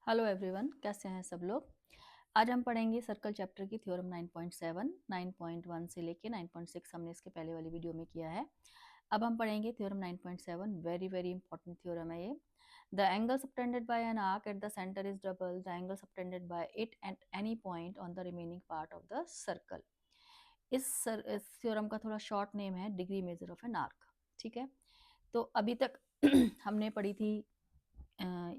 Hello everyone, कैसे हैं सब लोग। आज हम पढ़ेंगे सर्कल चैप्टर की थ्योरम 9.7, 9.1 से लेके 9.6 हमने इसके पहले वाली वीडियो में किया है। अब हम पढ़ेंगे theorem 9.7। Very very important theorem है ये। The angle subtended bye an arc at the centre is double the angle subtended bye it at any point on the remaining part of the circle. इस theorem का थोड़ा short name है degree measure of an arc. ठीक है, तो अभी तक हमने पढ़ी थी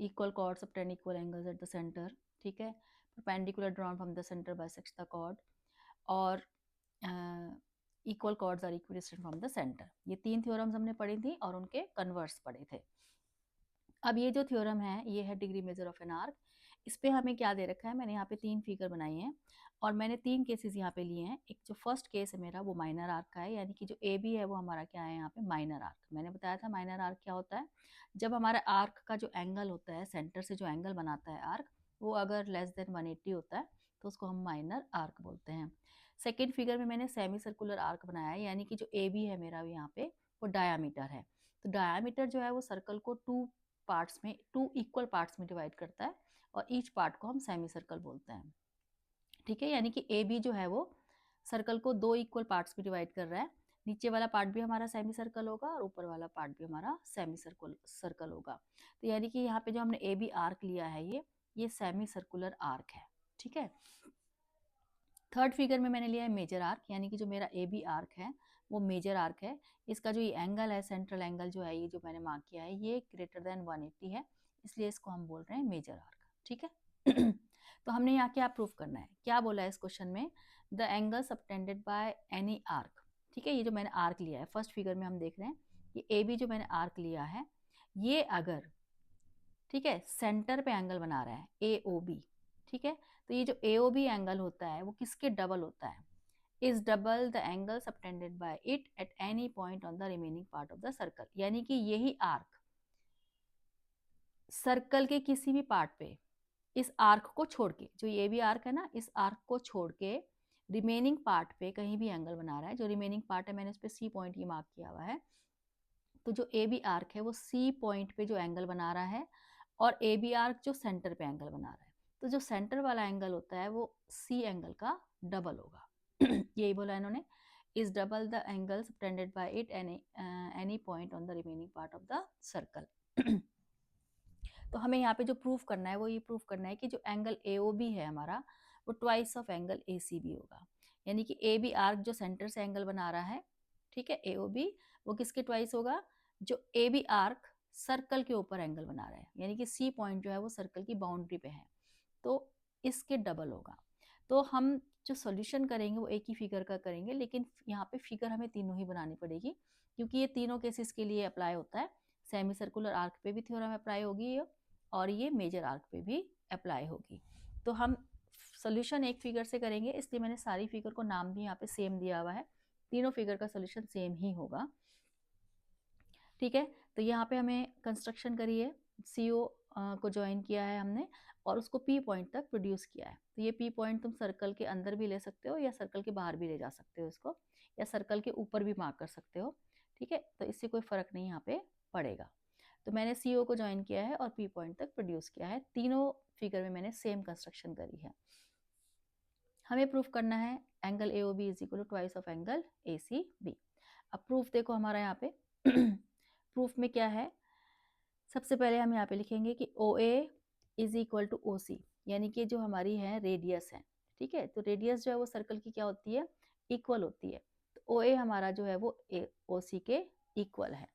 equal chords subtend equal angles at the center, ठीक है, perpendicular drawn from the center bisects the chord, और equal chords are equidistant from the center। ये तीन थ्योरम्स हमने पढ़ी थी और उनके कन्वर्स पढ़े थे। अब ये जो थ्योरम है ये है degree measure of an arc. इस पे हमें क्या दे रखा है, मैंने यहाँ पे तीन फिगर बनाई हैं और मैंने तीन केसेस यहाँ पे लिए हैं। एक जो फर्स्ट केस है मेरा वो माइनर आर्क का है, यानी कि जो ए बी है वो हमारा क्या है यहाँ पे माइनर आर्क। मैंने बताया था माइनर आर्क क्या होता है, जब हमारा आर्क का जो एंगल होता है, सेंटर से जो एंगल बनाता है आर्क, वो अगर लेस देन 180 होता है तो उसको हम माइनर आर्क बोलते हैं। सेकेंड फिगर में मैंने सेमी सर्कुलर आर्क बनाया है, यानी कि जो ए बी है मेरा यहाँ पे वो डायामीटर है। तो डायामीटर जो है वो सर्कल को टू इक्वल पार्ट्स में डिवाइड करता है और ईच पार्ट को हम सेमी सर्कल बोलते हैं। ठीक है, यानी कि ए बी जो है वो सर्कल को दो इक्वल पार्ट्स में डिवाइड कर रहा है। नीचे वाला पार्ट भी हमारा सेमी सर्कल होगा और ऊपर वाला पार्ट भी हमारा सेमी सर्कल होगा। तो यानी कि यहाँ पे जो हमने ए बी आर्क लिया है ये सेमी सर्कुलर आर्क है। ठीक है, थर्ड फिगर में मैंने लिया है मेजर आर्क, यानी कि जो मेरा ए बी आर्क है वो मेजर आर्क है। इसका जो ये एंगल है, सेंट्रल एंगल जो है, ये जो मैंने मार्क किया है ये ग्रेटर देन 180 है, इसलिए इसको हम बोल रहे हैं मेजर आर्क। ठीक है तो हमने यहाँ क्या प्रूफ करना है, क्या बोला है इस क्वेश्चन में, the angle subtended by any arc. ठीक है, ये जो मैंने आर्क लिया है फर्स्ट फिगर में हम देख रहे हैं कि ए बी जो मैंने आर्क लिया है ये अगर, ठीक है, सेंटर पे एंगल बना रहा है ए ओ बी। ठीक है, तो ये जो ए ओ बी एंगल होता है वो किसके डबल होता है, is double the angle subtended bye it at any point on the remaining part of the circle. यानी कि यही आर्क सर्कल के किसी भी पार्ट पे इस आर्क को छोड़ के, जो ये भी आर्क है ना, इस आर्क को छोड़ के रिमेनिंग पार्ट पे कहीं भी एंगल बना रहा है। जो रिमेनिंग पार्ट है मैंने इस पे सी पॉइंट ये मार्क किया हुआ है। तो जो ए बी आर्क है वो सी पॉइंट पे जो एंगल बना रहा है और ए बी आर्क जो सेंटर पे एंगल बना रहा है, तो जो सेंटर वाला एंगल होता है वो सी एंगल का डबल होगा। यही बोला इन्होंने, is double the angle subtended bye it any point on the remaining part of the circle. तो हमें यहाँ पे जो प्रूफ करना है वो ये प्रूफ करना है कि जो एंगल ए ओ बी है हमारा वो twice of angle A C B होगा। यानी कि ए बी आर्क जो सेंटर से एंगल बना रहा है, ठीक है, ए ओ बी, वो किसके ट्वाइस होगा, जो ए बी आर्क सर्कल के ऊपर एंगल बना रहा है, यानी कि सी पॉइंट जो है वो सर्कल की बाउंड्री पे है, तो इसके डबल होगा। तो हम जो सॉल्यूशन करेंगे वो एक ही फिगर का करेंगे, लेकिन यहाँ पे फिगर हमें तीनों ही बनानी पड़ेगी क्योंकि ये तीनों केसेस के लिए अप्लाई होता है। सेमी सर्कुलर आर्क पे भी थ्योरम अप्लाई होगी और ये मेजर आर्क पे भी अप्लाई होगी। तो हम सोल्यूशन एक फिगर से करेंगे, इसलिए मैंने सारी फिगर को नाम भी यहाँ पे सेम दिया हुआ है, तीनों फिगर का सोल्यूशन सेम ही होगा। ठीक है, तो यहाँ पे हमें कंस्ट्रक्शन करी है, सी ओ को ज्वाइन किया है हमने और उसको पी पॉइंट तक प्रोड्यूस किया है। तो ये पी पॉइंट तुम सर्कल के अंदर भी ले सकते हो या सर्कल के बाहर भी ले जा सकते हो इसको, या सर्कल के ऊपर भी मार्क कर सकते हो। ठीक है, तो इससे कोई फर्क नहीं यहाँ पे पड़ेगा। तो मैंने सी ओ को ज्वाइन किया है और पी पॉइंट तक प्रोड्यूस किया है, तीनों फिगर में मैंने सेम कंस्ट्रक्शन करी है। हमें प्रूफ करना है angle A O B is equal to twice of angle A C B. अब प्रूफ देखो हमारा यहाँ पे प्रूफ में क्या है, सबसे पहले हम यहाँ पे लिखेंगे कि ओ ए इज इक्वल टू ओ सी, यानी कि जो हमारी है रेडियस है। ठीक है, तो रेडियस जो है वो सर्कल की क्या होती है, इक्वल होती है। तो ओ ए हमारा जो है वो ओ सी के इक्वल है।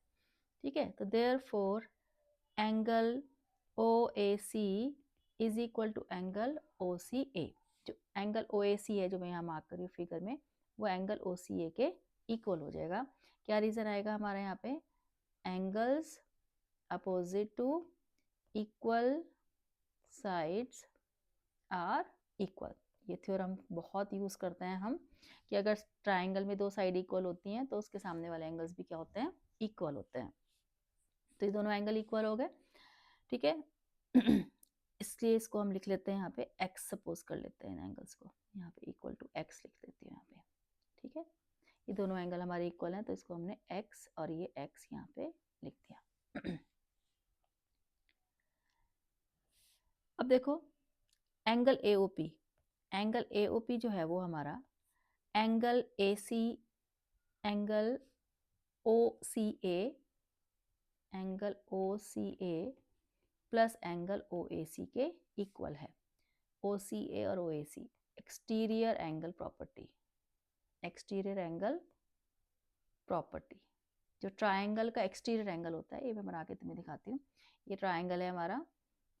ठीक है, तो therefore angle O A C is equal to angle O C A. जो एंगल ओ ए सी है जो मैं यहाँ मार्क कर रही हूँ फिगर में, वो एंगल ओ सी ए के इक्वल हो जाएगा। क्या रीजन आएगा हमारे यहाँ पे, angles opposite to equal sides are equal. ये थ्योरम बहुत यूज करते हैं हम कि अगर ट्राइंगल में दो साइड इक्वल होती हैं तो उसके सामने वाले एंगल्स भी क्या होते हैं, इक्वल होते हैं। तो ये दोनों एंगल इक्वल हो गए। ठीक है इसलिए इसको हम लिख लेते हैं यहाँ पे x, सपोज कर लेते हैं इन एंगल्स को, यहाँ पे इक्वल टू x लिख देती हूँ यहाँ पे। ठीक है, ये दोनों एंगल हमारे इक्वल हैं तो इसको हमने x और ये x यहाँ पे लिख दिया। अब देखो एंगल AOP, एंगल AOP जो है वो हमारा angle AC, angle OCA, angle OCA plus angle OAC के इक्वल है। OCA और OAC exterior angle property, exterior angle property, जो ट्रायंगल का एक्सटीरियर एंगल होता है, ये मैं बना के तुम्हें दिखाती हूँ। ये ट्रायंगल है हमारा,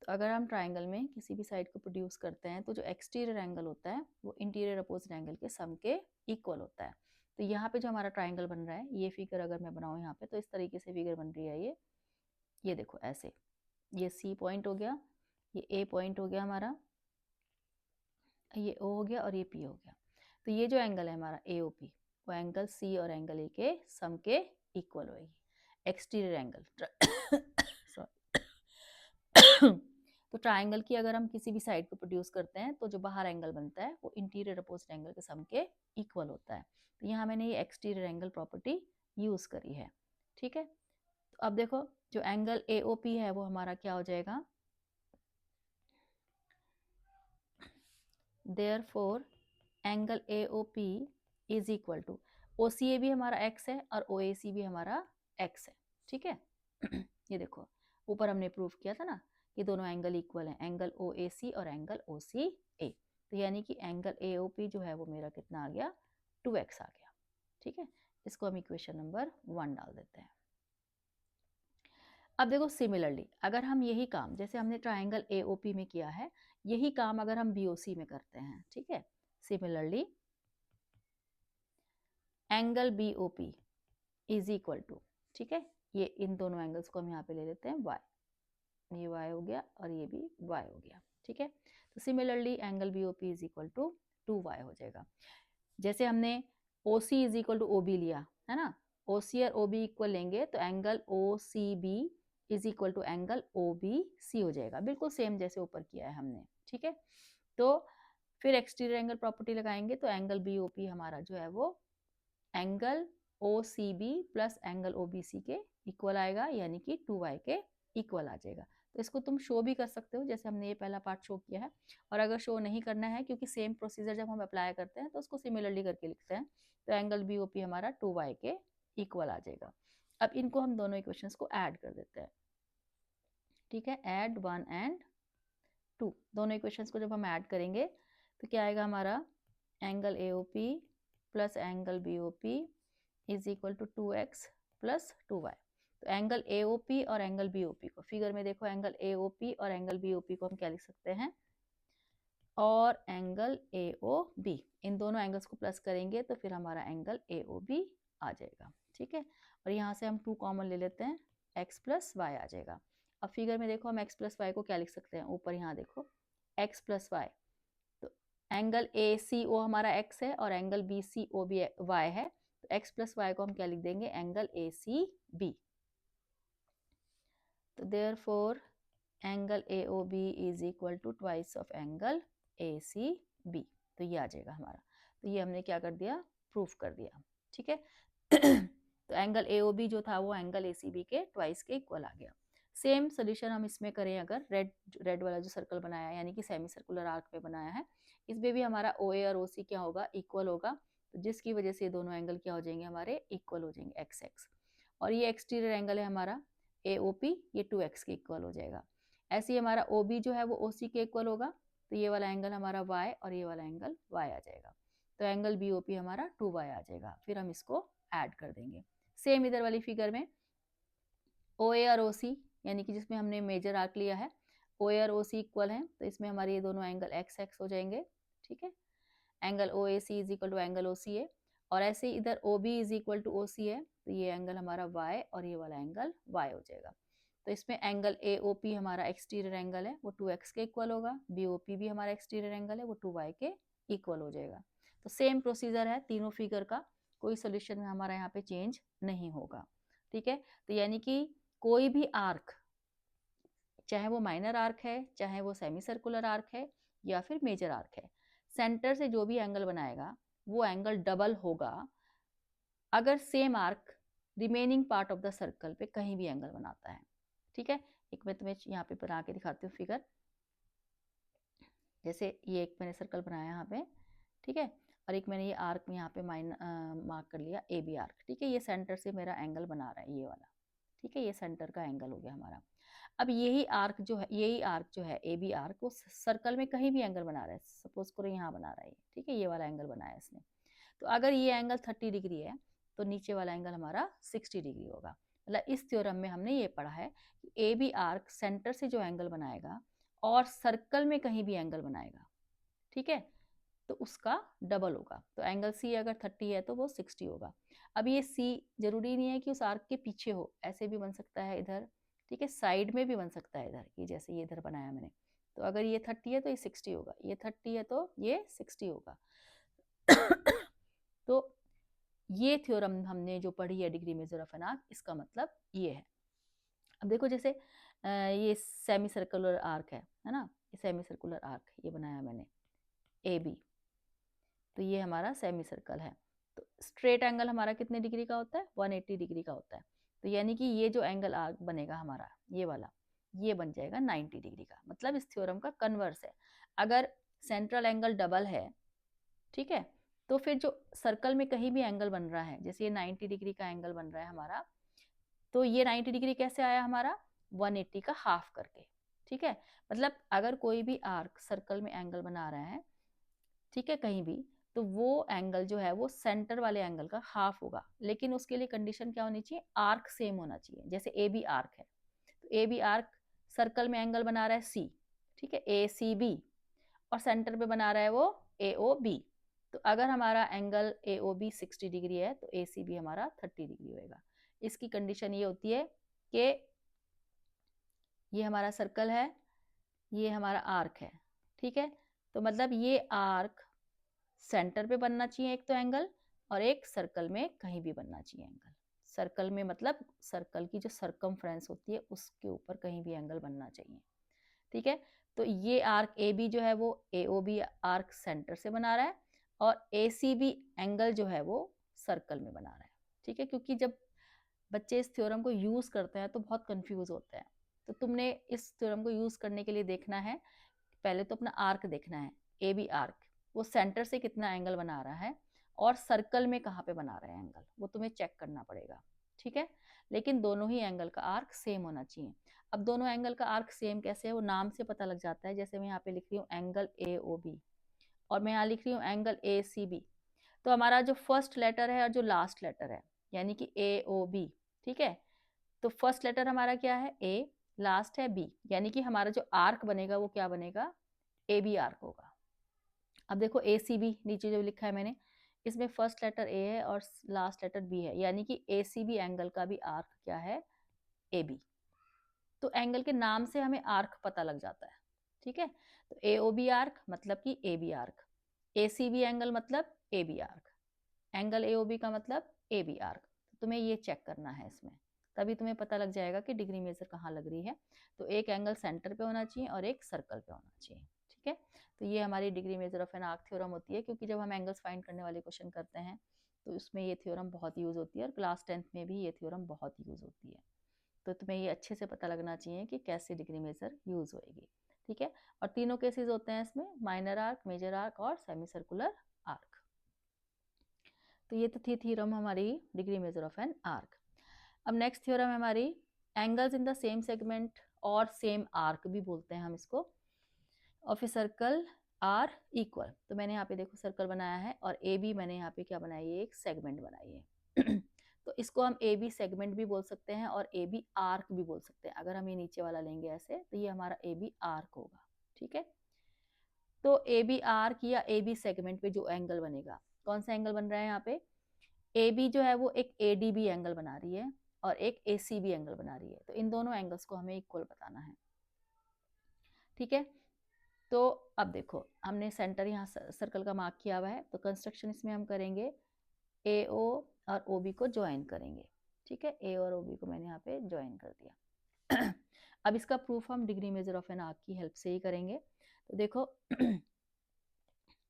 तो अगर हम ट्रायंगल में किसी भी साइड को प्रोड्यूस करते हैं तो जो एक्सटीरियर एंगल होता है वो इंटीरियर अपोजिट एंगल के सम के इक्वल होता है। तो यहाँ पे जो हमारा ट्रायंगल बन रहा है, ये फिगर अगर मैं बनाऊँ यहाँ पे, तो इस तरीके से फिगर बन रही है ये देखो ऐसे, ये C पॉइंट हो गया, ये A पॉइंट हो गया हमारा, ये O हो गया और ये P हो गया। तो ये जो एंगल है हमारा AOP, वो एंगल C और एंगल A के सम के इक्वल होगी, एक्सटीरियर एंगल। तो ट्रायंगल की अगर हम किसी भी साइड को प्रोड्यूस करते हैं तो जो बाहर एंगल बनता है वो इंटीरियर अपोजिट एंगल के सम के इक्वल होता है। तो यहाँ मैंने ये एक्सटीरियर एंगल प्रॉपर्टी यूज करी है, ठीक है। तो अब देखो जो एंगल AOP है वो हमारा क्या हो जाएगा, therefore angle AOP is equal to, OCA भी हमारा x है और OAC भी हमारा x है, ठीक है। ये देखो ऊपर हमने प्रूव किया था ना, ये दोनों एंगल इक्वल हैं, एंगल OAC और एंगल OCA। तो यानी कि एंगल AOP जो है वो मेरा कितना आ गया, 2x आ गया, ठीक है। इसको हम इक्वेशन नंबर 1 डाल देते हैं। अब देखो सिमिलरली अगर हम यही काम जैसे हमने ट्रायंगल AOP में किया है, यही काम अगर हम BOC में करते हैं, ठीक है। Similarly angle BOP is equal to, ठीक है, ये इन दोनों एंगल्स को हम यहाँ पे ले लेते हैं y, ये y हो गया और ये भी y हो गया, ठीक है। तो similarly angle BOP is equal to 2y हो जाएगा। जैसे हमने OC is equal to OB लिया है ना, OC और OB इक्वल लेंगे तो angle OCB is equal to angle OBC हो जाएगा, बिल्कुल सेम जैसे ऊपर किया है हमने, ठीक है। तो फिर एक्सटीरियर एंगल प्रॉपर्टी लगाएंगे तो एंगल BOP हमारा जो है वो angle OCB plus angle OBC के इक्वल आएगा, यानी कि 2y के इक्वल आ जाएगा। तो इसको तुम शो भी कर सकते हो, जैसे हमने ये पहला पार्ट शो किया है। और अगर शो नहीं करना है, क्योंकि सेम प्रोसीजर जब हम अप्लाई करते हैं तो उसको सिमिलरली करके लिखते हैं, तो एंगल BOP हमारा 2y के इक्वल आ जाएगा। अब इनको हम दोनों इक्वेशंस को ऐड कर देते हैं, ठीक है। ऐड 1 एंड 2, दोनों इक्वेशंस को जब हम ऐड करेंगे तो क्या आएगा हमारा, angle AOP plus angle BOP is equal to 2x plus 2y। तो एंगल AOP और एंगल BOP को फिगर में देखो, एंगल AOP और एंगल BOP को हम क्या लिख सकते हैं, और एंगल AOB, इन दोनों एंगल्स को प्लस करेंगे तो फिर हमारा एंगल AOB आ जाएगा, ठीक है। और यहाँ से हम 2 कॉमन ले लेते हैं, x प्लस वाई आ जाएगा। अब फिगर में देखो हम x प्लस वाई को क्या लिख सकते हैं, ऊपर यहाँ देखो x प्लस वाई, तो एंगल ACO हमारा x है और एंगल BCO भी y है, तो x प्लस वाई को हम क्या लिख देंगे, एंगल ACB। तो therefore angle AOB is equal to twice of angle ACB। तो ये आ जाएगा हमारा, तो ये हमने क्या कर दिया, प्रूफ कर दिया, ठीक है। तो एंगल AOB जो था वो एंगल ACB के ट्वाइस के इक्वल आ गया। सेम सोल्यूशन हम इसमें करें, अगर रेड वाला जो सर्कल बनाया है, यानी कि सेमी सर्कुलर आर्क पे बनाया है, इसमें भी हमारा OA और OC क्या होगा, इक्वल होगा, तो जिसकी वजह से दोनों एंगल क्या हो जाएंगे, हमारे इक्वल हो जाएंगे, x। और ये एक्सटीरियर एंगल है हमारा AOP, ये 2x के इक्वल हो जाएगा। ऐसे ही हमारा OB जो है वो OC के इक्वल होगा, तो ये वाला एंगल हमारा y और ये वाला एंगल y आ जाएगा, तो एंगल BOP हमारा 2y आ जाएगा। फिर हम इसको ऐड कर देंगे। सेम इधर वाली फिगर में OA और OC, यानी कि जिसमें हमने मेजर आर्क लिया है, OA और OC इक्वल हैं, तो इसमें हमारे ये दोनों एंगल x हो जाएंगे, ठीक है। Angle OAC is equal to angle OCA, और ऐसे ही इधर OB is equal to OC है, तो ये एंगल हमारा y और ये वाला एंगल y हो जाएगा। तो इसमें एंगल AOP हमारा एक्सटीरियर एंगल है वो 2x के इक्वल होगा, BOP भी हमारा एक्सटीरियर एंगल है वो 2y के इक्वल हो जाएगा। तो सेम प्रोसीजर है तीनों फिगर का, कोई सोल्यूशन में हमारा यहाँ पे चेंज नहीं होगा, ठीक है। तो यानी कि कोई भी आर्क, चाहे वो माइनर आर्क है, चाहे वो सेमी सर्कुलर आर्क है, या फिर मेजर आर्क है, सेंटर से जो भी एंगल बनाएगा वो एंगल डबल होगा अगर same arc remaining part of the circle पे कहीं भी एंगल बनाता है, ठीक है। एक मैं तुम्हें यहाँ पे बना के दिखाती हूँ फिगर। जैसे ये एक मैंने सर्कल बनाया यहाँ पे, ठीक है, और एक मैंने ये आर्क में यहाँ पे मार्क कर लिया ए बी आर्क, ठीक है। ये सेंटर से मेरा एंगल बना रहा है ये वाला, ठीक है, ये सेंटर का एंगल हो गया हमारा। अब यही आर्क जो है ए बी आर्क, वो सर्कल में कहीं भी एंगल बना रहा है। सपोज करो यहाँ बना रहा है ये, ठीक है, ये वाला एंगल बनाया इसने। तो अगर ये एंगल 30 डिग्री है तो नीचे वाला एंगल हमारा 60 डिग्री होगा। मतलब इस थ्योरम में हमने ये पढ़ा है कि ए बी आर्क सेंटर से जो एंगल बनाएगा और सर्कल में कहीं भी एंगल बनाएगा, ठीक है, तो उसका डबल होगा। तो एंगल सी अगर 30 है तो वो 60 होगा। अब ये सी जरूरी नहीं है कि उस आर्क के पीछे हो, ऐसे भी बन सकता है इधर, ठीक है, साइड में भी बन सकता है इधर, ये जैसे ये इधर बनाया मैंने। तो अगर ये 30 है तो ये 60 होगा, ये 30 है तो ये 60 होगा। तो ये थ्योरम हमने जो पढ़ी है degree measure of an arc, इसका मतलब ये है। अब देखो जैसे ये सेमी सर्कुलर आर्क है ना, ये सेमी सर्कुलर आर्क ये बनाया मैंने ए बी, तो ये हमारा सेमी सर्कल है। तो स्ट्रेट एंगल हमारा कितने डिग्री का होता है, 180 डिग्री का होता है। तो यानी कि ये जो एंगल आर्क बनेगा हमारा ये वाला, ये बन जाएगा 90 डिग्री का। मतलब इस थ्योरम का कन्वर्स है। अगर सेंट्रल एंगल डबल है, ठीक है, तो फिर जो सर्कल में कहीं भी एंगल बन रहा है, जैसे ये 90 डिग्री का एंगल बन रहा है हमारा, तो ये 90 डिग्री कैसे आया हमारा, 180 का हाफ करके, ठीक है। मतलब अगर कोई भी आर्क सर्कल में एंगल बना रहा है, ठीक है, कहीं भी, तो वो एंगल जो है वो सेंटर वाले एंगल का हाफ होगा। लेकिन उसके लिए कंडीशन क्या होनी चाहिए, आर्क सेम होना चाहिए। जैसे ए बी आर्क है, तो ए बी आर्क सर्कल में एंगल बना रहा है सी, ठीक है, ए सी बी, और सेंटर पे बना रहा है वो ए ओ बी। तो अगर हमारा angle A O B 60 degree है तो ए सी बी हमारा 30 डिग्री होएगा। इसकी कंडीशन ये होती है कि ये हमारा सर्कल है, ये हमारा आर्क है, ठीक है। तो मतलब ये आर्क सेंटर पे बनना चाहिए एक तो एंगल, और एक सर्कल में कहीं भी बनना चाहिए एंगल। सर्कल में मतलब सर्कल की जो सर्कमफ्रेंस होती है उसके ऊपर कहीं भी एंगल बनना चाहिए, ठीक है। तो ये आर्क ए बी जो है वो ए ओ बी आर्क सेंटर से बना रहा है, और ए सी बी एंगल जो है वो सर्कल में बना रहा है, ठीक है। क्योंकि जब बच्चे इस थ्योरम को यूज करते हैं तो बहुत कंफ्यूज होते हैं। तो तुमने इस थ्योरम को यूज करने के लिए देखना है, पहले तो अपना आर्क देखना है, ए बी आर्क, वो सेंटर से कितना एंगल बना रहा है और सर्कल में कहाँ पे बना रहा है एंगल, वो तुम्हें चेक करना पड़ेगा, ठीक है। लेकिन दोनों ही एंगल का आर्क सेम होना चाहिए। अब दोनों एंगल का आर्क सेम कैसे है, वो नाम से पता लग जाता है। जैसे मैं यहाँ पे लिख रही हूँ एंगल ए ओ बी, और मैं यहाँ लिख रही हूँ एंगल ए सी बी। तो हमारा जो फर्स्ट लेटर है और जो लास्ट लेटर है, यानी कि ए ओ बी, ठीक है, तो फर्स्ट लेटर हमारा क्या है ए, लास्ट है बी, यानी कि हमारा जो आर्क बनेगा वो क्या बनेगा, ए बी आर्क होगा। अब देखो ए सी बी नीचे जो लिखा है मैंने, इसमें फर्स्ट लेटर ए है और लास्ट लेटर बी है, यानी कि ए सी बी एंगल का भी आर्क क्या है, ए बी। तो एंगल के नाम से हमें आर्क पता लग जाता है, ठीक है। तो ए ओ बी आर्क मतलब कि A B arc, A C B angle मतलब A B arc, angle A O B का मतलब ए बी आर्क। तो तुम्हें ये चेक करना है इसमें, तभी तुम्हें पता लग जाएगा कि डिग्री मेजर कहाँ लग रही है। तो एक एंगल सेंटर पे होना चाहिए और एक सर्कल पे होना चाहिए, ठीक है। तो ये हमारी degree measure of an arc theorem होती है, क्योंकि जब हम एंगल्स फाइंड करने वाले क्वेश्चन करते हैं तो उसमें ये थ्योरम बहुत यूज होती है, और क्लास 10th में भी ये थ्योरम बहुत यूज होती है। तो तुम्हें ये अच्छे से पता लगना चाहिए कि कैसे डिग्री मेजर यूज होएगी, ठीक है। और तीनों केसेस होते हैं इसमें, माइनर आर्क, मेजर आर्क और सेमी सर्कुलर आर्क। तो ये तो थी थ्योरम हमारी degree measure of an arc. अब नेक्स्ट थ्योरम है हमारी angles in the same segment और सेम आर्क भी बोलते हैं हम इसको, of a circle are equal. तो मैंने यहाँ पे देखो सर्कल बनाया है, और ए बी मैंने यहाँ पे क्या बनाया है, एक सेगमेंट बनाई है। तो इसको हम ए बी सेगमेंट भी बोल सकते हैं और ए बी आर्क भी बोल सकते हैं। अगर हम ये नीचे वाला लेंगे ऐसे तो ये हमारा ए बी आर्क होगा, ठीक है। तो ए बी आर्क या ए बी सेगमेंट पे जो एंगल बनेगा, कौन सा एंगल बन रहा है यहाँ पे, ए बी जो है वो एक ए डी बी एंगल बना रही है और एक ए सी बी एंगल बना रही है। तो इन दोनों एंगल्स को हमें इक्वल बताना है, ठीक है। तो अब देखो हमने सेंटर यहाँ सर्कल का मार्क किया हुआ है, तो कंस्ट्रक्शन इसमें हम करेंगे ए ओ और ओ बी को ज्वाइन करेंगे, ठीक है। ए और ओ बी को मैंने यहाँ पे ज्वाइन कर दिया। अब इसका प्रूफ हम degree measure of an arc की हेल्प से ही करेंगे। तो देखो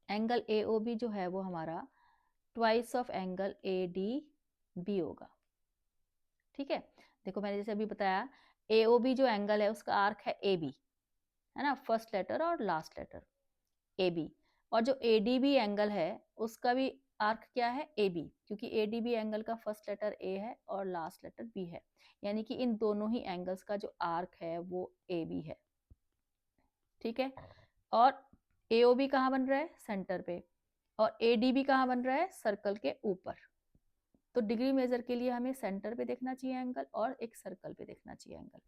एंगल ए ओ बी जो है वो हमारा twice of angle A D B होगा, ठीक है। देखो मैंने जैसे अभी बताया, ए ओ बी जो एंगल है उसका आर्क है ए बी, है ना, फर्स्ट लेटर और लास्ट लेटर। AB। और जो ADB एंगल है उसका भी आर्क क्या है, AB, क्योंकि ADB एंगल का फर्स्ट लेटर A है और लास्ट लेटर B है, यानी कि इन दोनों ही एंगल्स का जो आर्क है वो AB है। ठीक है, और AOB कहाँ बन रहा है, सेंटर पे, और ADB कहाँ बन रहा है, सर्कल के ऊपर। तो डिग्री मेजर के लिए हमें सेंटर पे देखना चाहिए एंगल और एक सर्कल पे देखना चाहिए एंगल।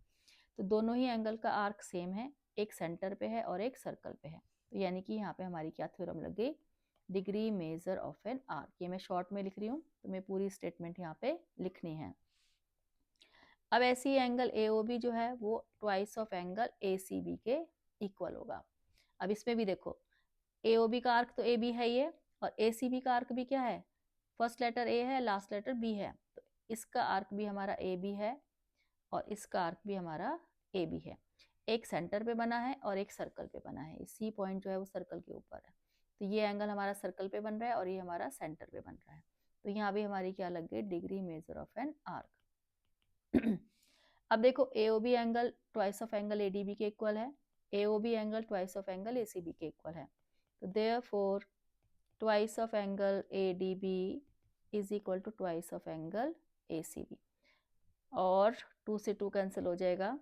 तो दोनों ही एंगल का आर्क सेम है, एक सेंटर पे है और एक सर्कल पे है। तो यानी कि यहाँ पे हमारी क्या थ्योरम लग गई, degree measure of an arc. ये मैं शॉर्ट में लिख रही हूँ, तो मैं पूरी स्टेटमेंट यहाँ पे लिखनी है। अब ऐसी एंगल AOB जो है वो ट्वाइस ऑफ एंगल ACB के इक्वल होगा। अब इसमें भी देखो, AOB का आर्क तो AB है ये, और ACB का आर्क भी क्या है, फर्स्ट लेटर A है, लास्ट लेटर B है, तो इसका आर्क भी हमारा AB है और इसका आर्क भी हमारा AB है। एक सेंटर पे बना है और एक सर्कल पे बना है, C पॉइंट जो है वो सर्कल के ऊपर है, तो ये एंगल हमारा सर्कल पे बन रहा है और ये हमारा सेंटर पे बन रहा है। तो यहाँ भी हमारी क्या लग गई, degree measure of an arc. अब देखो, AOB angle twice of angle ADB के इक्वल है, AOB angle twice of angle ACB के इक्वल है, तो therefore twice of angle ADB is equal to twice of angle ACB, और 2 से 2 cancel हो जाएगा,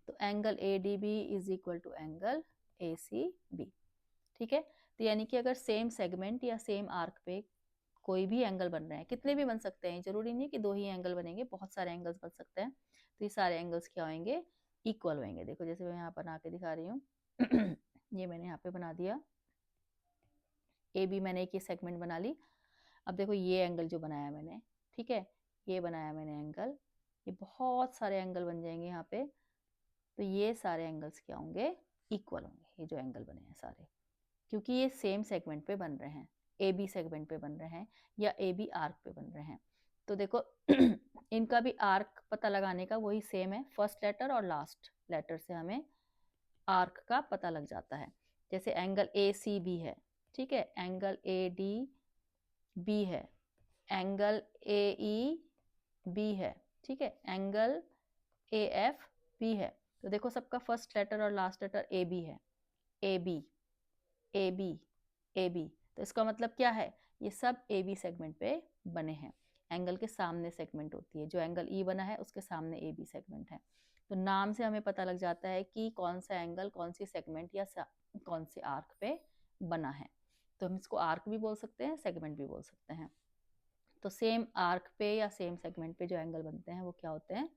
तो angle ADB is equal to angle ACB। ठीक है, तो यानी कि अगर सेम सेगमेंट या सेम आर्क पे कोई भी एंगल बन रहे हैं, कितने भी बन सकते हैं, जरूरी नहीं कि 2 ही एंगल बनेंगे, बहुत सारे एंगल्स बन सकते हैं, तो ये सारे एंगल्स क्या होंगे, इक्वल होंगे। देखो जैसे मैं यहाँ बना के दिखा रही हूँ, ये मैंने यहाँ पे बना दिया, AB मैंने एक ये सेगमेंट बना ली। अब देखो ये एंगल जो बनाया मैंने, ठीक है, ये बनाया मैंने एंगल, ये बहुत सारे एंगल बन जाएंगे यहाँ पे, तो ये सारे एंगल्स क्या होंगे, इक्वल होंगे, ये जो एंगल बने हैं सारे, क्योंकि ये सेम सेगमेंट पे बन रहे हैं, AB सेगमेंट पे बन रहे हैं या AB आर्क पे बन रहे हैं। तो देखो इनका भी आर्क पता लगाने का वही सेम है, फर्स्ट लेटर और लास्ट लेटर से हमें आर्क का पता लग जाता है। जैसे एंगल ACB है, ठीक है, एंगल ADB है, एंगल AEB है, ठीक है, एंगल AFB है, तो देखो सबका फर्स्ट लेटर और लास्ट लेटर AB है, AB AB AB, तो इसका मतलब क्या है, ये सब AB सेगमेंट पे बने हैं। एंगल के सामने सेगमेंट होती है, जो एंगल E बना है उसके सामने AB सेगमेंट है, तो नाम से हमें पता लग जाता है कि कौन सा एंगल कौन सी सेगमेंट या कौन से आर्क पे बना है। तो हम इसको आर्क भी बोल सकते हैं, सेगमेंट भी बोल सकते हैं। तो सेम आर्क पे या सेम सेगमेंट पे जो एंगल बनते हैं वो क्या होते हैं,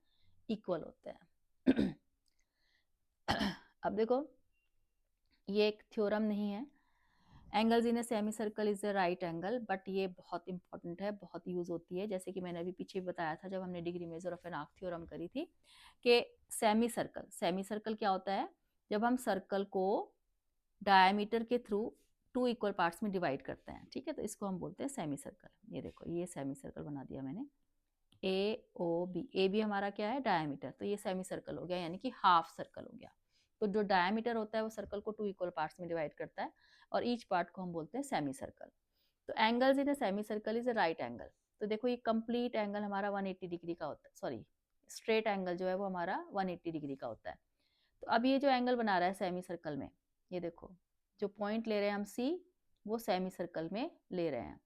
इक्वल होते हैं। अब देखो, ये एक थ्योरम नहीं है, angles in a semi circle is a right angle, but ये बहुत इंपॉर्टेंट है, बहुत यूज होती है, जैसे कि मैंने अभी पीछे बताया था जब हमने degree measure of an arc theorem करी थी, कि सेमी सर्कल क्या होता है, जब हम सर्कल को डायमीटर के थ्रू 2 इक्वल पार्ट्स में डिवाइड करते हैं, ठीक है, तो इसको हम बोलते हैं सेमी सर्कल। ये देखो, ये सेमी सर्कल बना दिया मैंने, AOB, AB हमारा क्या है, डायमीटर, तो ये सेमी सर्कल हो गया, यानी कि हाफ सर्कल हो गया। तो जो डायमीटर होता है वो सर्कल को 2 इक्वल पार्ट्स में डिवाइड करता है, और ईच पार्ट को हम बोलते हैं सेमी सर्कल। तो angles in a semi circle is a right angle. तो देखो ये कंप्लीट एंगल हमारा 180 डिग्री का होता है, सॉरी स्ट्रेट एंगल जो है वो हमारा 180 डिग्री का होता है। तो अब ये जो एंगल बना रहा है सेमी सर्कल में, ये देखो जो पॉइंट ले रहे हैं हम C, वो सेमी सर्कल में ले रहे हैं,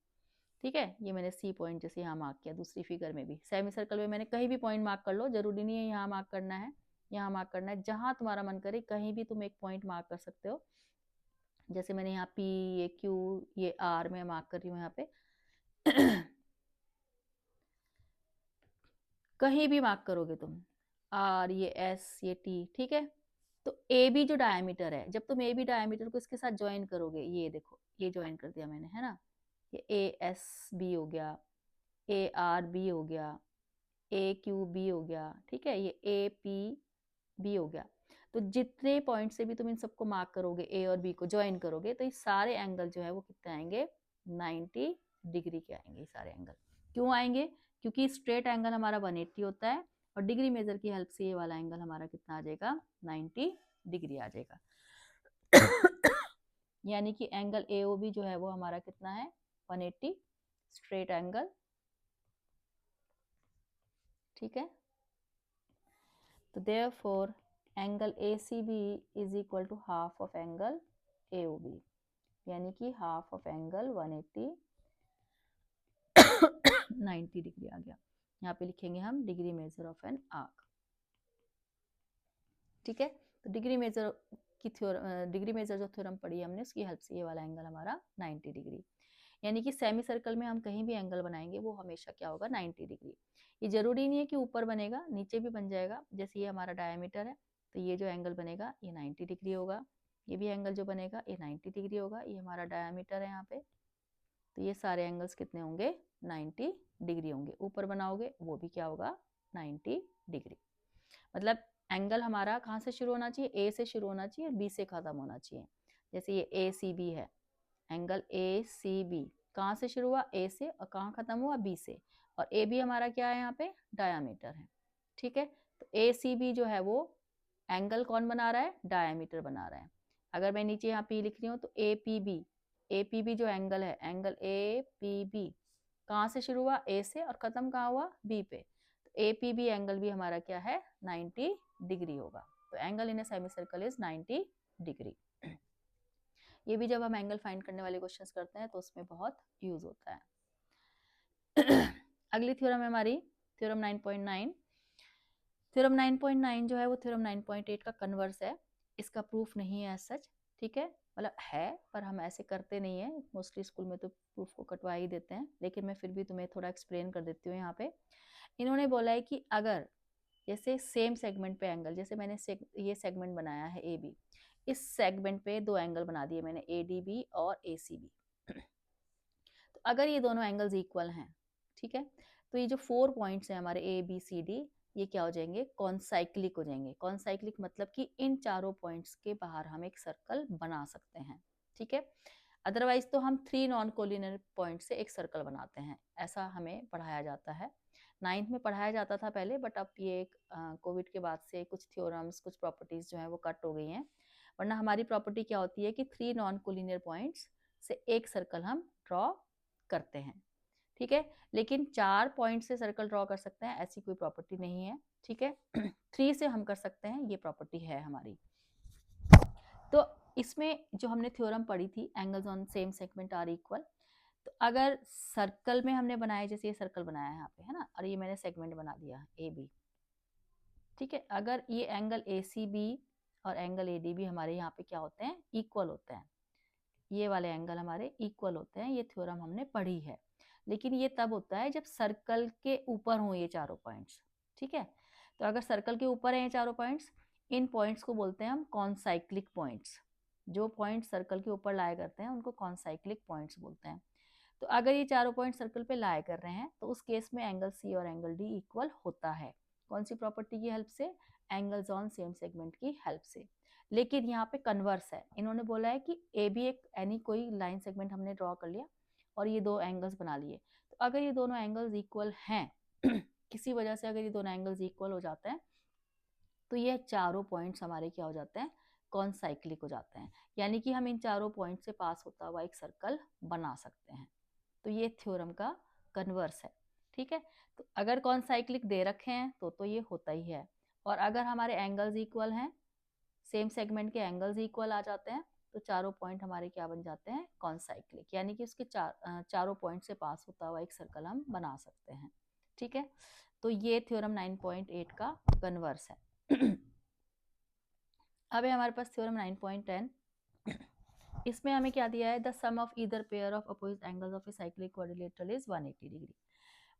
ठीक है, ये मैंने C पॉइंट जैसे यहाँ मार्क किया, दूसरी फिगर में भी सेमी सर्कल में मैंने कहीं भी पॉइंट मार्क कर लो, जरूरी नहीं है यहाँ मार्क करना है, यहाँ मार्क करना है, जहां तुम्हारा मन करे कहीं भी तुम एक पॉइंट मार्क कर सकते हो। जैसे मैंने यहाँ P, ये Q, ये R में मार्क कर रही हूँ यहाँ पे। कहीं भी मार्क करोगे तुम, R, ये S, ये T, ठीक है। तो AB जो डायमीटर है, जब तुम AB डायमीटर को इसके साथ ज्वाइन करोगे, ये देखो ये ज्वाइन कर दिया मैंने, है ना, ये ASB हो गया, ARB हो गया, AQB हो गया, ठीक है, ये APB हो गया। तो जितने पॉइंट से भी तुम इन सबको मार्क करोगे, A और B को ज्वाइन करोगे, तो ये सारे एंगल जो है वो कितने आएंगे, 90 डिग्री के आएंगे। ये सारे एंगल क्यों आएंगे, क्योंकि स्ट्रेट एंगल हमारा 180 होता है, और डिग्री मेजर की हेल्प से ये वाला एंगल हमारा कितना आ जाएगा, 90 डिग्री आ जाएगा। यानी कि एंगल AOB जो है वो हमारा कितना है, 180 स्ट्रेट एंगल, ठीक है। तो therefore angle ACB is equal to half of angle AOB, यानी कि हाफ ऑफ एंगल 180 90 डिग्री आ गया। यहाँ पे लिखेंगे हम degree measure of an arc. ठीक है, तो डिग्री मेजर जो थ्योरम पढ़ी है हमने, उसकी हेल्प से ये वाला एंगल हमारा 90 डिग्री, यानी कि सेमी सर्कल में हम कहीं भी एंगल बनाएंगे वो हमेशा क्या होगा, 90 डिग्री। ये जरूरी नहीं है कि ऊपर बनेगा, नीचे भी बन जाएगा। जैसे ये हमारा डायमीटर है, तो ये जो एंगल बनेगा ये 90 डिग्री होगा। ये भी एंगल जो बनेगा ये 90 डिग्री होगा। ये हमारा डायमीटर है यहाँ पे, तो ये सारे एंगल्स कितने होंगे, 90 डिग्री होंगे। ऊपर बनाओगे वो भी क्या होगा, 90 डिग्री। मतलब एंगल हमारा कहाँ से शुरू होना चाहिए, ए से शुरू होना चाहिए और बी से खत्म होना चाहिए। जैसे ये ACB है, एंगल ACB कहाँ से शुरू हुआ, ए से, और कहाँ खत्म हुआ, बी से। और AB हमारा क्या है, यहाँ पे डायामीटर है। ठीक है, तो ACB जो है वो एंगल कौन बना रहा है, डायामीटर बना रहा है। अगर मैं नीचे यहाँ पे लिख रही हूँ तो APB जो एंगल है, एंगल APB कहाँ से शुरू हुआ, ए से, और खत्म कहाँ हुआ, बी पे। तो APB एंगल भी हमारा क्या है, 90 डिग्री होगा। तो angle in a semi circle is 90 degree. ये भी जब हम एंगल फाइंड करने वाले क्वेश्चंस करते हैं तो उसमें बहुत यूज होता है। अगली थ्योरम है हमारी थ्योरम 9.9। थ्योरम 9.9 जो है वो थ्योरम 9.8 का कन्वर्स है। इसका प्रूफ नहीं है सच, ठीक है, मतलब है पर हम ऐसे करते नहीं है, मोस्टली स्कूल में तो प्रूफ को कटवा ही देते हैं, लेकिन मैं फिर भी तुम्हें थोड़ा एक्सप्लेन कर देती हूँ। यहाँ पे इन्होंने बोला है कि अगर जैसे सेम सेगमेंट पे एंगल, जैसे मैंने ये सेगमेंट बनाया है AB, इस सेगमेंट पे दो एंगल बना दिए मैंने, ADB और ACB। तो अगर ये दोनों एंगल्स इक्वल हैं, ठीक है, तो ये जो 4 पॉइंट्स हैं हमारे ABCD, ये क्या हो जाएंगे, कॉन्साइक्लिक हो जाएंगे। कॉन्साइक्लिक मतलब कि इन चारों पॉइंट्स के बाहर हम एक सर्कल बना सकते हैं। ठीक है, अदरवाइज तो हम 3 नॉन कोलिनियर पॉइंट से एक सर्कल बनाते हैं, ऐसा हमें पढ़ाया जाता है। 9th में पढ़ाया जाता था पहले, बट अब ये कोविड के बाद से कुछ थ्योरम्स, कुछ प्रॉपर्टीज जो है वो कट हो गई हैं। वरना हमारी प्रॉपर्टी क्या होती है कि 3 नॉन कोलिनियर पॉइंट्स से एक सर्कल हम ड्रॉ करते हैं। ठीक है, लेकिन 4 पॉइंट से सर्कल ड्रॉ कर सकते हैं ऐसी कोई प्रॉपर्टी नहीं है। ठीक है, 3 से हम कर सकते हैं, ये प्रॉपर्टी है हमारी। तो इसमें जो हमने थ्योरम पढ़ी थी, angles on same segment are equal, तो अगर सर्कल में हमने बनाया, जैसे ये सर्कल बनाया है यहाँ पे, है ना, और ये मैंने सेगमेंट बना दिया AB। ठीक है, अगर ये एंगल ACB और एंगल ADB हमारे यहाँ पे क्या होते हैं, इक्वल होते हैं, ये वाले एंगल हमारे इक्वल होते हैं, ये थ्योरम हमने पढ़ी है। लेकिन ये तब होता है जब सर्कल के ऊपर हों ये चारों पॉइंट्स। ठीक है, तो अगर सर्कल के ऊपर हैं ये चारों पॉइंट्स, इन पॉइंट्स को बोलते हैं हम कॉन्साइक्लिक पॉइंट्स। जो पॉइंट सर्कल के ऊपर लाया करते हैं उनको कॉन्साइक्लिक पॉइंट्स बोलते हैं। तो अगर ये चारों पॉइंट सर्कल पे लाया कर रहे हैं तो उस केस में एंगल C और एंगल D इक्वल होता है। कौन सी प्रॉपर्टी की हेल्प से, एंगल्स ऑन सेम सेगमेंट की हेल्प से। लेकिन यहाँ पे कन्वर्स है, इन्होंने बोला है कि AB एक एनी कोई लाइन सेगमेंट हमने ड्रॉ कर लिया और ये दो एंगल्स बना लिए, तो अगर ये दोनों एंगल्स इक्वल हैं किसी वजह से अगर ये दोनों एंगल्स इक्वल हो जाते हैं तो ये चारों पॉइंट्स हमारे क्या हो जाते हैं, कॉन्साइक्लिक हो जाते हैं, यानी कि हम इन चारों पॉइंट से पास होता हुआ एक सर्कल बना सकते हैं। तो ये थ्योरम का कन्वर्स है। ठीक है, तो अगर कॉन्साइक्लिक दे रखे हैं तो ये होता ही है, और अगर हमारे एंगल्स इक्वल हैं, सेम सेगमेंट के एंगल्स इक्वल आ जाते हैं, तो चारों पॉइंट हमारे क्या बन जाते हैं, कॉन्साइक्लिक, यानी कि उसके चारों पॉइंट से पास होता हुआ एक सर्कल हम बना सकते हैं। ठीक है, तो ये थ्योरम 9.8 का कन्वर्स है। अब है हमारे पास थ्योरम 9.10। इसमें हमें क्या दिया है, the sum of either pair of opposite angles of a cyclic quadrilateral is 180 degree.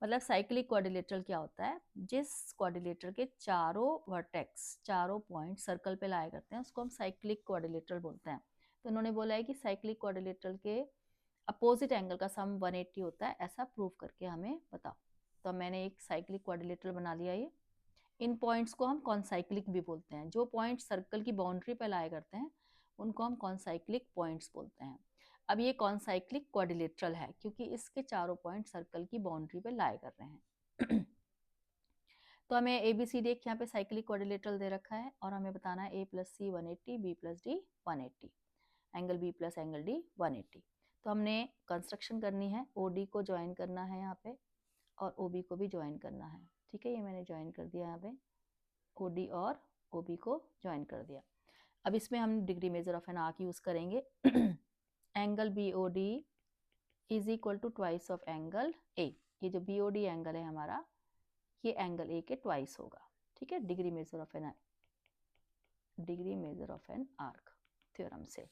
मतलब साइक्लिक क्वाड्रिलेटरल क्या होता है, जिस क्वाड्रिलेटरल के चारों वर्टेक्स, चारों पॉइंट सर्कल पे लाया करते हैं उसको हम साइक्लिक क्वाड्रिलेटरल बोलते हैं। तो उन्होंने बोला है कि साइक्लिक क्वाड्रिलेटरल के अपोजिट एंगल का सम 180 होता है, ऐसा प्रूव करके हमें बताओ। तो मैंने एक साइक्लिक क्वाड्रिलेटरल बना लिया। ये इन पॉइंट्स को हम कॉन्साइक्लिक भी बोलते हैं, जो पॉइंट सर्कल की बाउंड्री पे लाया करते हैं उनको हम कॉन्साइक्लिक पॉइंट्स बोलते हैं। अब ये कॉन्साइक्लिक क्वाड्रिलेटरल है क्योंकि इसके चारों पॉइंट सर्कल की बाउंड्री पे लाए कर रहे हैं। तो हमें ABCD एक यहाँ पे साइक्लिक क्वाड्रिलेटरल दे रखा है और हमें बताना है A + C 180, B + D 180, angle B + angle D 180। तो हमने कंस्ट्रक्शन करनी है, OD को ज्वाइन करना है यहाँ पे और OB को भी ज्वाइन करना है। ठीक है, ये मैंने ज्वाइन कर दिया यहाँ पे, OD और OB को ज्वाइन कर दिया। अब इसमें हम degree measure of an arc use करेंगे। Angle BOD is equal to twice of angle A। ये जो BOD एंगल है हमारा, ये एंगल A के ट्वाइस होगा, ठीक है, degree measure of an arc theorem से।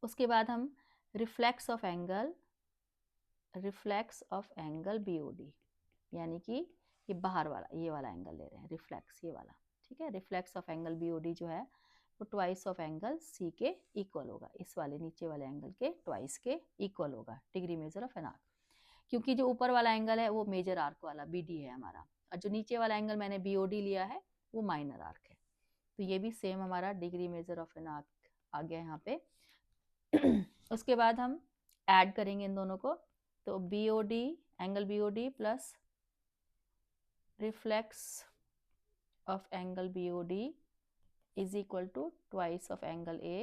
उसके बाद हम रिफ्लेक्स ऑफ एंगल BOD, यानी कि ये बाहर वाला, ये वाला एंगल ले रहे हैं, रिफ्लेक्स ये वाला, ठीक है। रिफ्लेक्स ऑफ एंगल BOD जो है वो ट्वाइस ऑफ एंगल C के इक्वल होगा, इस वाले नीचे वाले एंगल के ट्वाइस के इक्वल होगा, degree measure of an arc. क्योंकि जो ऊपर वाला एंगल है वो मेजर आर्क वाला BD है हमारा, और जो नीचे वाला एंगल मैंने BOD लिया है वो माइनर आर्क है। तो ये भी सेम हमारा degree measure of an arc आ गया यहाँ पे। उसके बाद हम ऐड करेंगे इन दोनों को, तो BOD, angle BOD plus reflex of angle BOD is equal to twice of angle A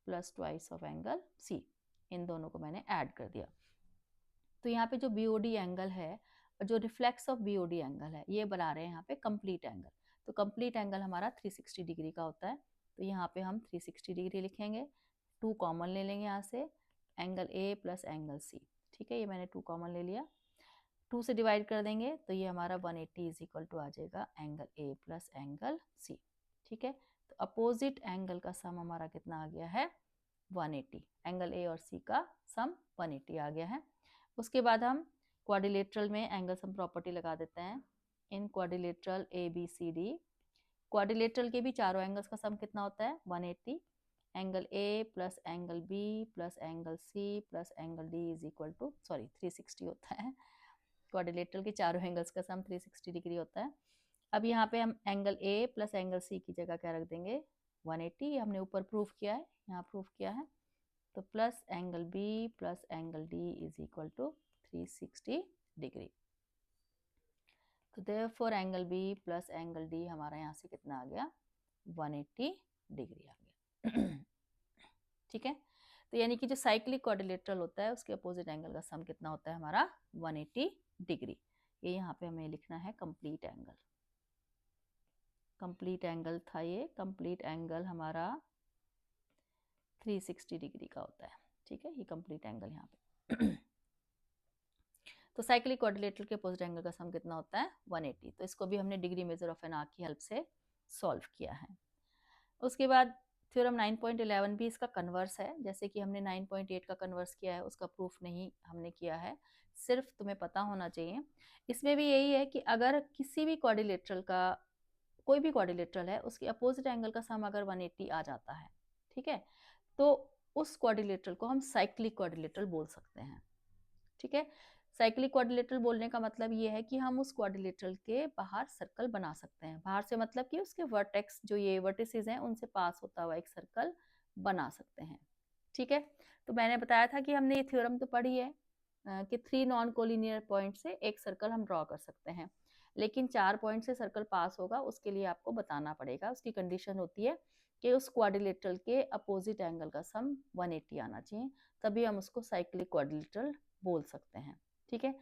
plus twice of angle C। इन दोनों को मैंने ऐड कर दिया। तो यहाँ पे जो BOD एंगल है और जो रिफ्लेक्स ऑफ BOD एंगल है, ये बना रहे हैं यहाँ पे कंप्लीट एंगल। तो कंप्लीट एंगल हमारा 360 डिग्री का होता है, तो यहाँ पे हम 360 डिग्री लिखेंगे। 2 कॉमन ले लेंगे यहाँ से, angle A plus angle C, ठीक है, ये मैंने 2 कॉमन ले लिया। 2 से डिवाइड कर देंगे तो ये हमारा 180 इज इक्वल टू आ जाएगा angle A plus angle C, ठीक है। तो अपोजिट एंगल का सम हमारा कितना आ गया है, 180। एंगल A और C का सम 180 आ गया है। उसके बाद हम क्वाड्रिलेटरल में एंगल सम प्रॉपर्टी लगा देते हैं। इन क्वाड्रिलेटरल ABCD, क्वाड्रिलेटरल के भी चारों एंगल्स का सम कितना होता है, 180। Angle A plus angle B plus angle C plus angle D is equal to 360 होता है। क्वाड्रिलेटरल के चारों एंगल्स का सम 360 डिग्री होता है। अब यहाँ पे हम angle A plus angle C की जगह क्या रख देंगे, 180। हमने ऊपर प्रूफ किया है, यहाँ प्रूफ किया है, तो plus angle B plus angle D is equal to 360 degree. तो therefore angle B plus angle D हमारा यहाँ से कितना आ गया, 180 डिग्री आ गया। ठीक है, तो यानी कि जो साइक्लिक क्वाड्रिलेटरल होता है उसके अपोजिट एंगल का सम कितना होता है हमारा, 180 डिग्री। ये यहाँ पे हमें लिखना है कंप्लीट एंगल। कंप्लीट एंगल था ये, कंप्लीट एंगल हमारा 360 डिग्री का होता है, ठीक है, ये कंप्लीट एंगल यहाँ पे। तो साइक्लिक क्वाड्रिलेटरल के अपोजिट एंगल का सम कितना होता है, 180। तो इसको भी हमने degree measure of an arc की हेल्प से सॉल्व किया है। उसके बाद थ्योरम 9.11 भी इसका कन्वर्स है, जैसे कि हमने 9.8 का कन्वर्स किया है, उसका प्रूफ नहीं हमने किया है, सिर्फ तुम्हें पता होना चाहिए। इसमें भी यही है कि अगर किसी भी क्वाड्रिलेटरल का, कोई भी क्वाड्रिलेटरल है, उसके अपोजिट एंगल का सम अगर 180 आ जाता है, ठीक है, तो उस क्वाड्रिलेटरल को हम साइक्लिक क्वाड्रिलेटरल बोल सकते हैं, ठीक है। साइक्लिक क्वाड्रिलेटरल बोलने का मतलब ये है कि हम उस क्वाड्रिलेटरल के बाहर सर्कल बना सकते हैं। बाहर से मतलब कि उसके वर्टेक्स, जो ये वर्टिसेस हैं, उनसे पास होता हुआ एक सर्कल बना सकते हैं, ठीक है। तो मैंने बताया था कि हमने ये थ्योरम तो पढ़ी है कि 3 नॉन कोलिनियर पॉइंट से एक सर्कल हम ड्रॉ कर सकते हैं, लेकिन 4 पॉइंट से सर्कल पास होगा, उसके लिए आपको बताना पड़ेगा। उसकी कंडीशन होती है कि उस क्वाड्रिलेटरल के अपोजिट एंगल का सम 180 आना चाहिए, तभी हम उसको साइक्लिक क्वाड्रिलेटरल बोल सकते हैं, ठीक है।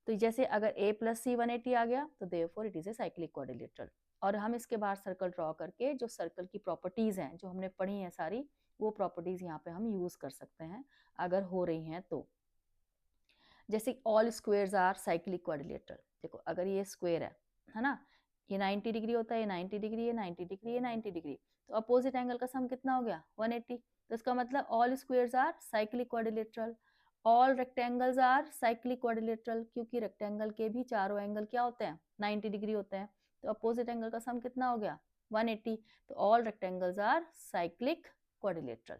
तो जैसे अगर A प्लस C 180 आ गया तो therefore it is a cyclic quadrilateral. और हम इसके बाहर सर्कल ड्रॉ करके जो सर्कल की प्रॉपर्टीज हैं, जो हमने पढ़ी हैं सारी, वो प्रॉपर्टीज यहाँ पे हम यूज कर सकते हैं अगर हो रही हैं तो। जैसे all squares are cyclic quadrilateral. देखो अगर ये स्क्वेयर है ना, ये 90 डिग्री होता है, ये 90 डिग्री, ये 90 डिग्री, ये 90 डिग्री, तो अपोजिट एंगल का सम कितना हो गया, 180। तो इसका मतलब all squares are cyclic quadrilateral. All rectangles are cyclic quadrilateral, क्योंकि रेक्टेंगल के भी चारों एंगल क्या होते हैं, 90 डिग्री होते हैं, तो अपोजिट एंगल का सम कितना हो गया, 180। तो all rectangles are cyclic quadrilateral.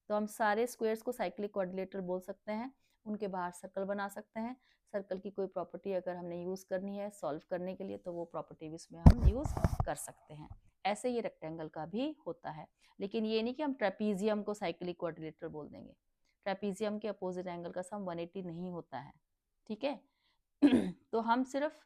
तो हम सारे स्क्वेयर्स को साइक्लिक क्वाड्रिलेटरल बोल सकते हैं, उनके बाहर सर्कल बना सकते हैं। सर्कल की कोई प्रॉपर्टी अगर हमने यूज करनी है सॉल्व करने के लिए, तो वो प्रॉपर्टी भी इसमें हम यूज कर सकते हैं। ऐसे ये रेक्टेंगल का भी होता है, लेकिन ये नहीं कि हम ट्रेपीजियम को साइक्लिक क्वाड्रिलेटरल बोल देंगे। ट्रेपीजियम के अपोजिट एंगल का सम 180 नहीं होता है, ठीक है। तो हम सिर्फ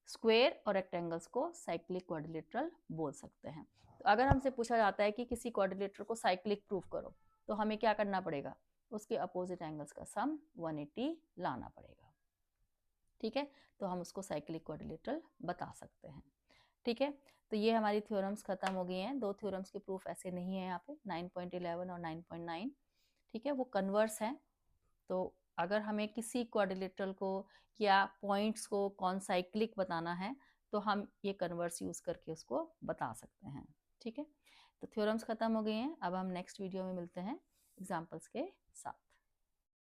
स्क्वायर और रेक्टेंगल्स को साइक्लिक क्वाड्रिलेटरल बोल सकते हैं। तो अगर हमसे पूछा जाता है कि किसी क्वाड्रिलेटरल को साइक्लिक प्रूफ करो, तो हमें क्या करना पड़ेगा, उसके अपोजिट एंगल्स का सम 180 लाना पड़ेगा, ठीक है। तो हम उसको साइक्लिक क्वाड्रिलेटरल बता सकते हैं, ठीक है, तो ये हमारी थ्योरम्स खत्म हो गई हैं। 2 थ्योरम्स के प्रूफ ऐसे नहीं है यहाँ पे, 9.11 और 9.9। ठीक है, वो कन्वर्स हैं। तो अगर हमें किसी क्वाड्रिलेटरल को या पॉइंट्स को कॉन्साइक्लिक बताना है तो हम ये कन्वर्स यूज करके उसको बता सकते हैं। ठीक है, तो थ्योरम्स खत्म हो गए हैं। अब हम नेक्स्ट वीडियो में मिलते हैं एग्जाम्पल्स के साथ।